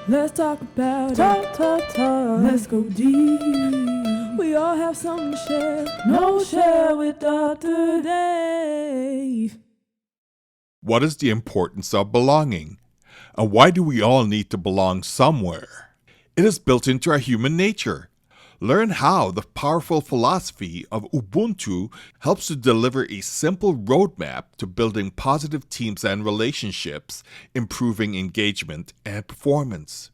Let's talk about talk. Let's go deep. We all have something to share. KnolShare with Dr. Dave. What is the importance of belonging? And why do we all need to belong somewhere? It is built into our human nature. Learn how the powerful philosophy of Ubuntu helps to deliver a simple roadmap to building positive teams and relationships, improving engagement and performance.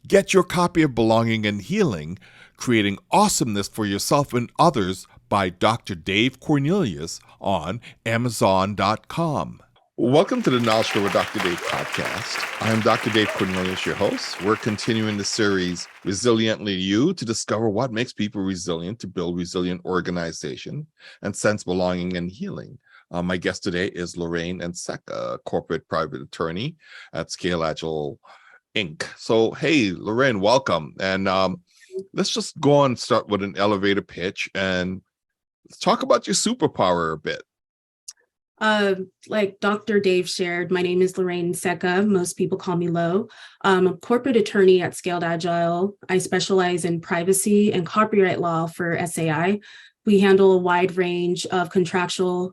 Get your copy of Belonging and Healing, Creating Awesomeness for Yourself and Others by Dr. Dave Cornelius on Amazon.com. Welcome to the KnolShare with Dr. Dave podcast. I'm Dr. Dave Cornelius, your host. We're continuing the series Resiliently You to discover what makes people resilient to build resilient organization and sense belonging and healing. My guest today is Lorienne Nseka, corporate private attorney at Scaled Agile Inc. So, hey, Lorienne, welcome. And let's just go on and start with an elevator pitch and let's talk about your superpower a bit. Like Dr. Dave shared, my name is Lorienne Nseka. Most people call me Lo. I'm a corporate attorney at Scaled Agile. I specialize in privacy and copyright law for SAI. We handle a wide range of contractual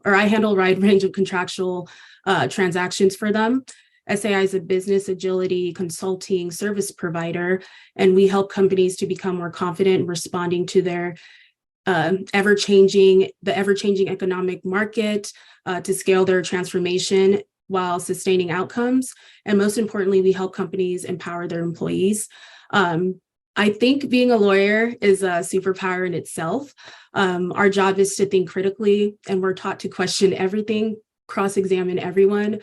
transactions for them. SAI is a business agility consulting service provider, and we help companies to become more confident in responding to their ever-changing economic market, to scale their transformation while sustaining outcomes. And most importantly, we help companies empower their employees. I think being a lawyer is a superpower in itself. Our job is to think critically, and we're taught to question everything, cross-examine everyone,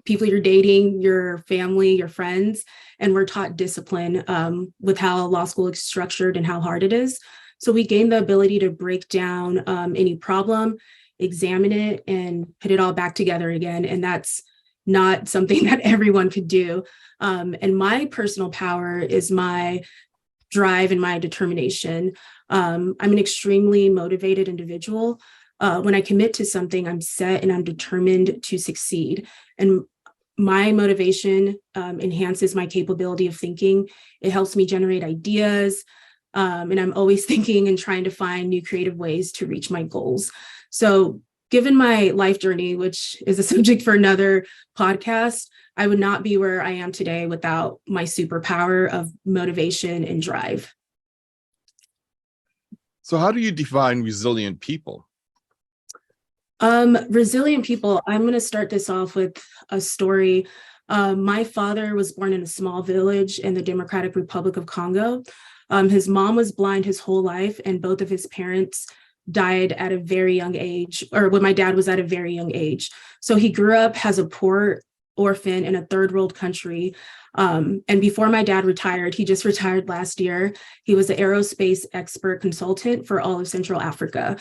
people you're dating, your family, your friends, and we're taught discipline with how law school is structured and how hard it is. So we gain the ability to break down any problem, examine it, and put it all back together again. And that's not something that everyone could do. And my personal power is my drive and my determination. I'm an extremely motivated individual. When I commit to something, I'm set and I'm determined to succeed. And my motivation enhances my capability of thinking. It helps me generate ideas. And I'm always thinking and trying to find new creative ways to reach my goals. So given my life journey, which is a subject for another podcast, I would not be where I am today without my superpower of motivation and drive. So how do you define resilient people? Resilient people, I'm going to start this off with a story. My father was born in a small village in the Democratic Republic of Congo. His mom was blind his whole life, and both of his parents died at a very young age, or when my dad was at a very young age. So he grew up as a poor orphan in a third world country. And before my dad retired, he just retired last year. He was an aerospace expert consultant for all of Central Africa.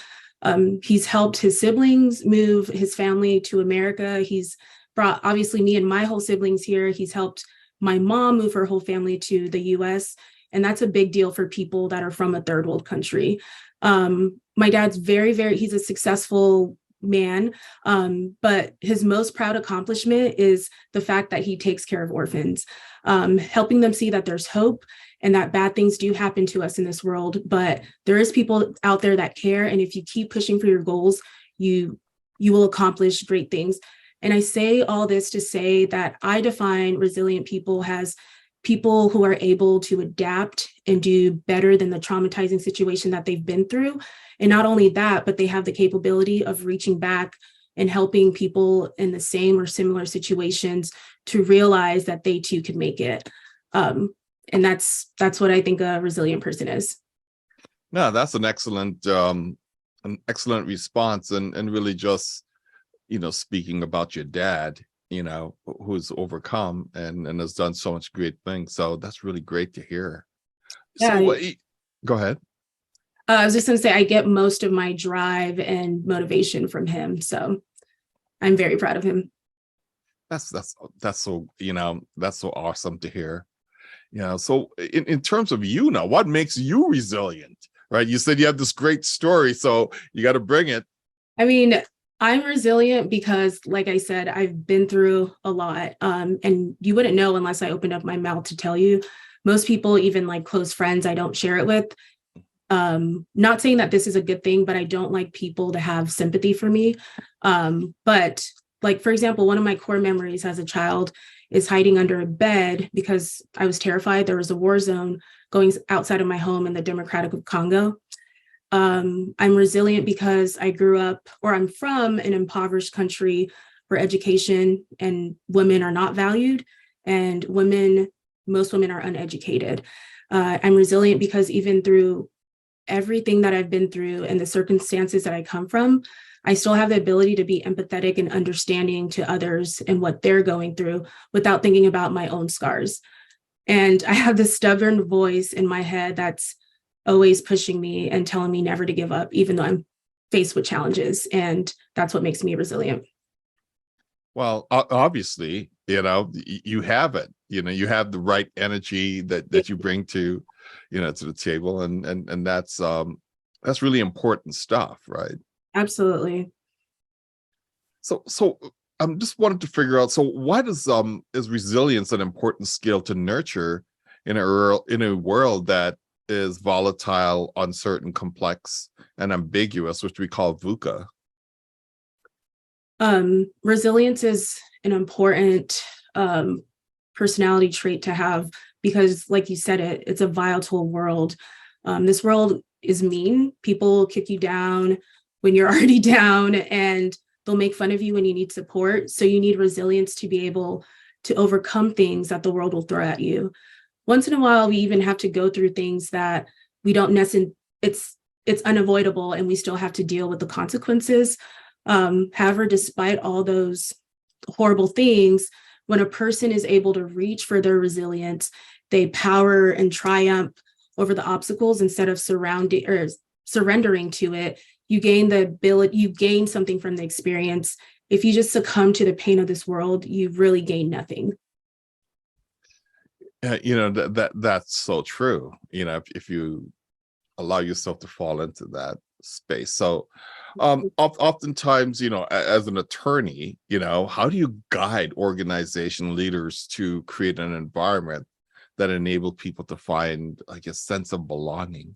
He's helped his siblings move his family to America. He's brought, obviously, me and my whole siblings here. He's helped my mom move her whole family to the US. And that's a big deal for people that are from a third world country. My dad's he's a successful man, but his most proud accomplishment is the fact that he takes care of orphans, helping them see that there's hope and that bad things do happen to us in this world, but there is people out there that care. And if you keep pushing for your goals, you will accomplish great things. And I say all this to say that I define resilient people as people who are able to adapt and do better than the traumatizing situation that they've been through. And not only that, but they have the capability of reaching back and helping people in the same or similar situations to realize that they too could make it. And that's what I think a resilient person is. No, that's an excellent response, and really just, speaking about your dad, who's overcome and has done so much great things. So that's really great to hear. Yeah. So go ahead. I was just going to say, I get most of my drive and motivation from him. So I'm very proud of him. That's so, that's so awesome to hear. So in terms of now, what makes you resilient, right? You said you have this great story, so you got to bring it. I mean, I'm resilient because, like I said, I've been through a lot. And you wouldn't know unless I opened up my mouth to tell you. Most people, even like close friends, I don't share it with. Not saying that this is a good thing, but I don't like people to have sympathy for me. But like, for example, one of my core memories as a child is hiding under a bed because I was terrified. There was a war zone going outside of my home in the Democratic of Congo. I'm resilient because I grew up, or I'm from an impoverished country where education and women are not valued, and most women are uneducated. I'm resilient because even through everything that I've been through and the circumstances that I come from, I still have the ability to be empathetic and understanding to others and what they're going through without thinking about my own scars. And I have this stubborn voice in my head that's always pushing me and telling me never to give up, even though I'm faced with challenges. And that's what makes me resilient. Well, obviously, you have it. You have the right energy that you bring to the table, and that's really important stuff, right? Absolutely. So I'm just wanted to figure out. So why is resilience an important skill to nurture in a world that is volatile, uncertain, complex, and ambiguous, which we call VUCA? Resilience is an important personality trait to have because, like you said, it's a volatile world. This world is mean. People kick you down when you're already down, and they'll make fun of you when you need support. So you need resilience to be able to overcome things that the world will throw at you. Once in a while, we even have to go through things that we don't necessarily, it's unavoidable, and we still have to deal with the consequences. However, despite all those horrible things, when a person is able to reach for their resilience, they power and triumph over the obstacles instead of surrendering to it. You gain something from the experience. If you just succumb to the pain of this world, you really gain nothing. That's so true. If you allow yourself to fall into that space. So oftentimes, as an attorney, how do you guide organization leaders to create an environment that enable people to find, I guess, sense of belonging?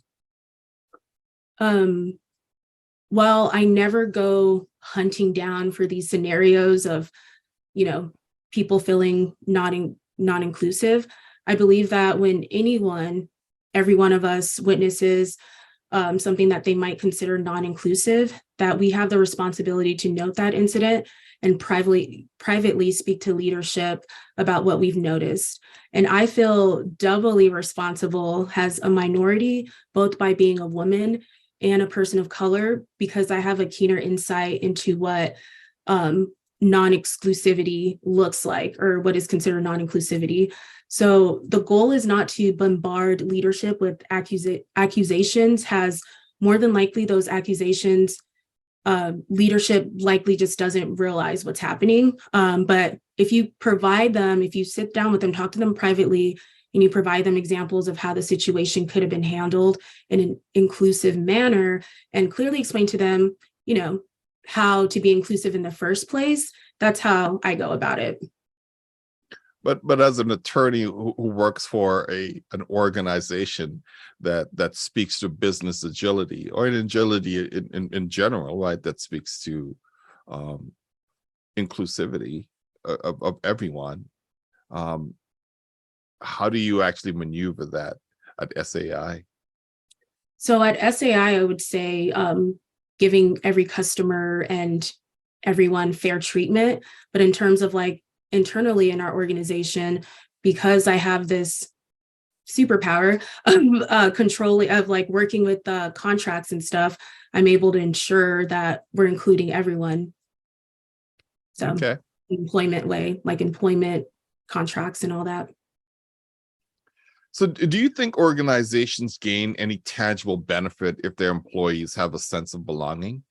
Well, I never go hunting down for these scenarios of, people feeling non-inclusive. I believe that when every one of us witnesses something that they might consider non-inclusive, that we have the responsibility to note that incident and privately speak to leadership about what we've noticed. And I feel doubly responsible as a minority, both by being a woman and a person of color, because I have a keener insight into what non-exclusivity looks like, or what is considered non-inclusivity. So the goal is not to bombard leadership with accusations, as more than likely those accusations, leadership likely just doesn't realize what's happening. But if you sit down with them, talk to them privately, and you provide them examples of how the situation could have been handled in an inclusive manner, and clearly explain to them, how to be inclusive in the first place, that's how I go about it. But as an attorney who works for an organization that speaks to business agility, or an agility in general, right, that speaks to inclusivity of everyone, how do you actually maneuver that at SAI? So at SAI, I would say giving every customer and everyone fair treatment. But in terms of internally in our organization, because I have this superpower of controlling, of working with contracts and stuff, I'm able to ensure that we're including everyone. So okay. Employment way, like employment contracts and all that. So do you think organizations gain any tangible benefit if their employees have a sense of belonging?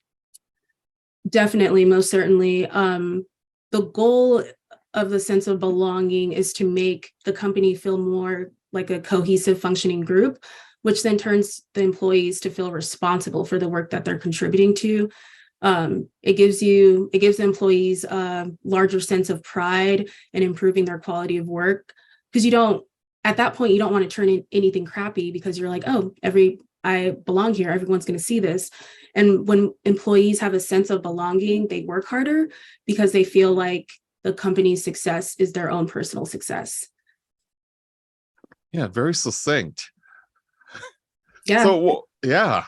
Definitely, most certainly. The goal of the sense of belonging is to make the company feel more like a cohesive functioning group, which then turns the employees to feel responsible for the work that they're contributing to. It gives the employees a larger sense of pride in improving their quality of work, because at that point, you don't want to turn in anything crappy, because you're like, oh, I belong here. Everyone's going to see this. And when employees have a sense of belonging, they work harder because they feel like the company's success is their own personal success. Yeah, very succinct. Yeah. So, yeah.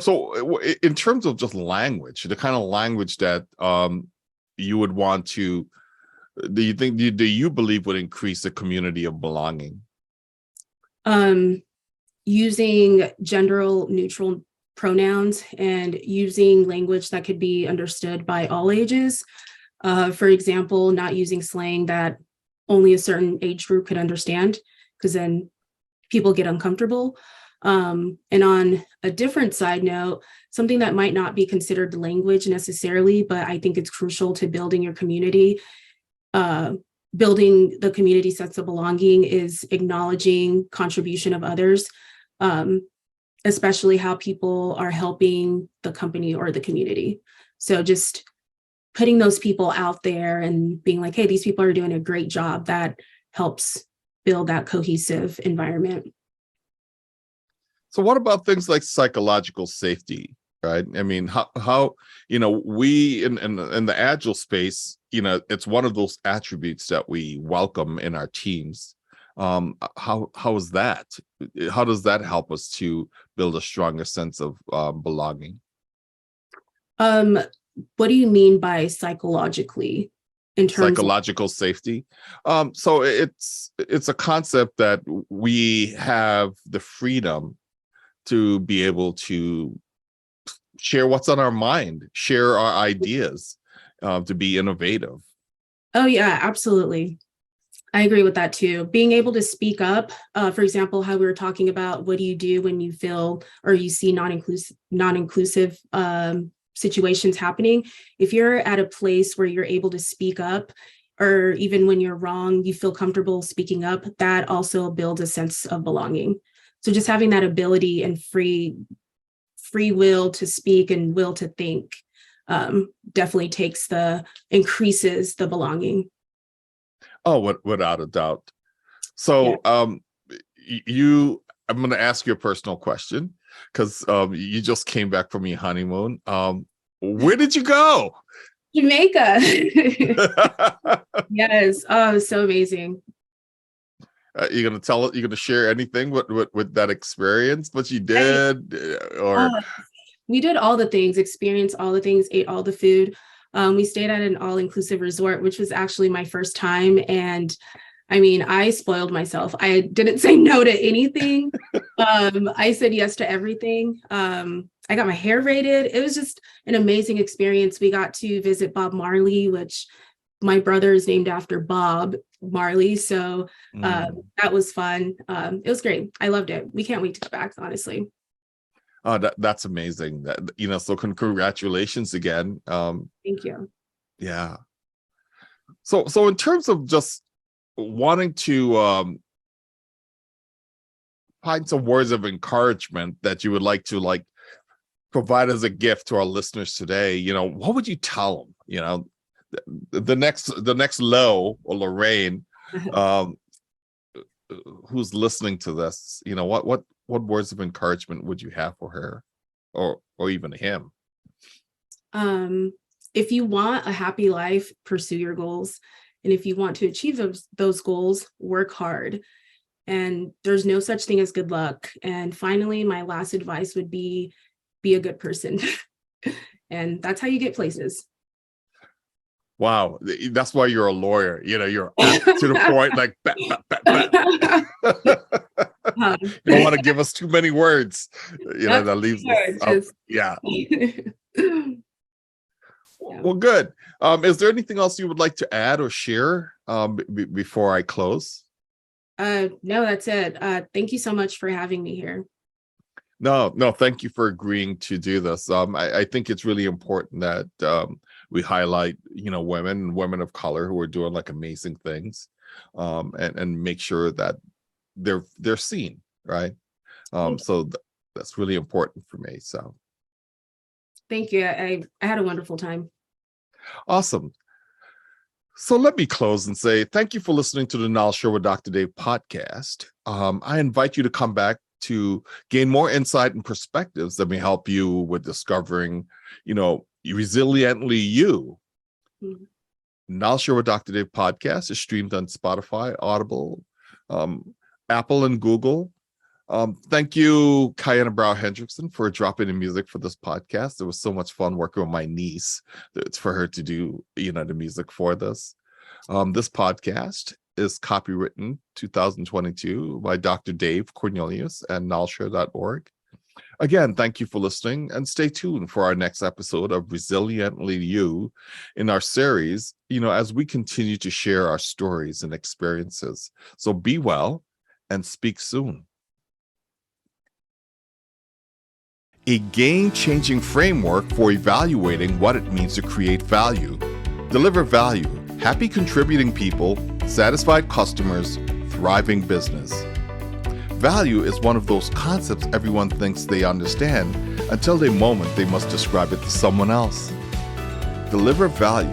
So in terms of just language, the kind of language that you would want to, do you believe would increase the community of belonging? Using gender neutral pronouns and using language that could be understood by all ages. For example, not using slang that only a certain age group could understand, because then people get uncomfortable. And on a different side note, something that might not be considered language necessarily, but I think it's crucial to building your community, building the community sense of belonging, is acknowledging contribution of others, especially how people are helping the company or the community. So just putting those people out there and being like, hey, these people are doing a great job, that helps build that cohesive environment. So what about things like psychological safety, right? I mean, how we in the Agile space, it's one of those attributes that we welcome in our teams. How is that? How does that help us to build a stronger sense of belonging? What do you mean by psychologically? In terms psychological safety? So it's a concept that we have the freedom to be able to share what's on our mind, share our ideas, to be innovative. Oh yeah, absolutely. I agree with that too. Being able to speak up, for example, how we were talking about, what do you do when you feel or you see non-inclusive situations happening? If you're at a place where you're able to speak up, or even when you're wrong, you feel comfortable speaking up, that also builds a sense of belonging. So just having that ability and free will to speak and will to think definitely increases the belonging. Oh, without a doubt. So I'm going to ask you a personal question, because you just came back from your honeymoon. Where did you go? Jamaica. Yes. Oh, it was so amazing. You're going to share anything with that experience, what you did? We did all the things, experienced all the things, ate all the food. We stayed at an all-inclusive resort, which was actually my first time. And I mean, I spoiled myself. I didn't say no to anything. I said yes to everything. I got my hair braided. It was just an amazing experience. We got to visit Bob Marley, which my brother is named after Bob Marley. So that was fun. It was great. I loved it. We can't wait to go back, honestly. Oh, that's amazing. So congratulations again. Thank you. Yeah. So in terms of just wanting to find some words of encouragement that you would like to provide as a gift to our listeners today, what would you tell them? The next Lo or Lorienne, who's listening to this, what words of encouragement would you have for her, or even him? If you want a happy life, pursue your goals. And if you want to achieve those goals, work hard. And there's no such thing as good luck. And finally, my last advice would be a good person. And that's how you get places. Wow, that's why you're a lawyer. You're to the point, like you don't want to give us too many words. That leaves us. Yeah. Well, good. Is there anything else you would like to add or share before I close? No, that's it. Thank you so much for having me here. No, thank you for agreeing to do this. I think it's really important that we highlight, women of color who are doing amazing things, and make sure that they're seen, right? So that's really important for me. So Thank you. I had a wonderful time. Awesome. So let me close and say thank you for listening to the KnolShare with Dr. Dave podcast. I invite you to come back to gain more insight and perspectives that may help you with discovering, resiliently you. Mhm. KnolShare with Dr. Dave podcast is streamed on Spotify, Audible, Apple, and Google. Thank you, Kiana Brow Hendrickson, for dropping in music for this podcast. It was so much fun working with my niece. It's for her to do, the music for this. This podcast is copywritten 2022 by Dr. Dave Cornelius and KnolShare.org. Again, thank you for listening, and stay tuned for our next episode of Resiliently You in our series, as we continue to share our stories and experiences. So be well and speak soon. A game-changing framework for evaluating what it means to create value. Deliver value, happy contributing people, satisfied customers, thriving business. Value is one of those concepts everyone thinks they understand until the moment they must describe it to someone else. Deliver value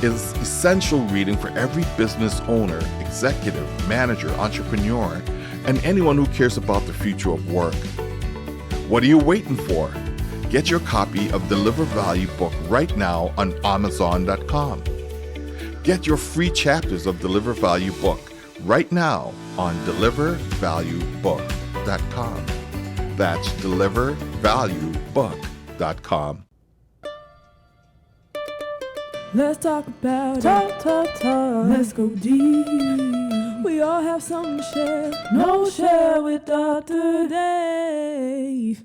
is essential reading for every business owner, executive, manager, entrepreneur, and anyone who cares about the future of work. What are you waiting for? Get your copy of Deliver Value book right now on Amazon.com. Get your free chapters of Deliver Value book right now on DeliverValueBook.com. That's DeliverValueBook.com. Let's talk about talk. Let's go deep. We all have something to share. KnolShare with Dr. Dave.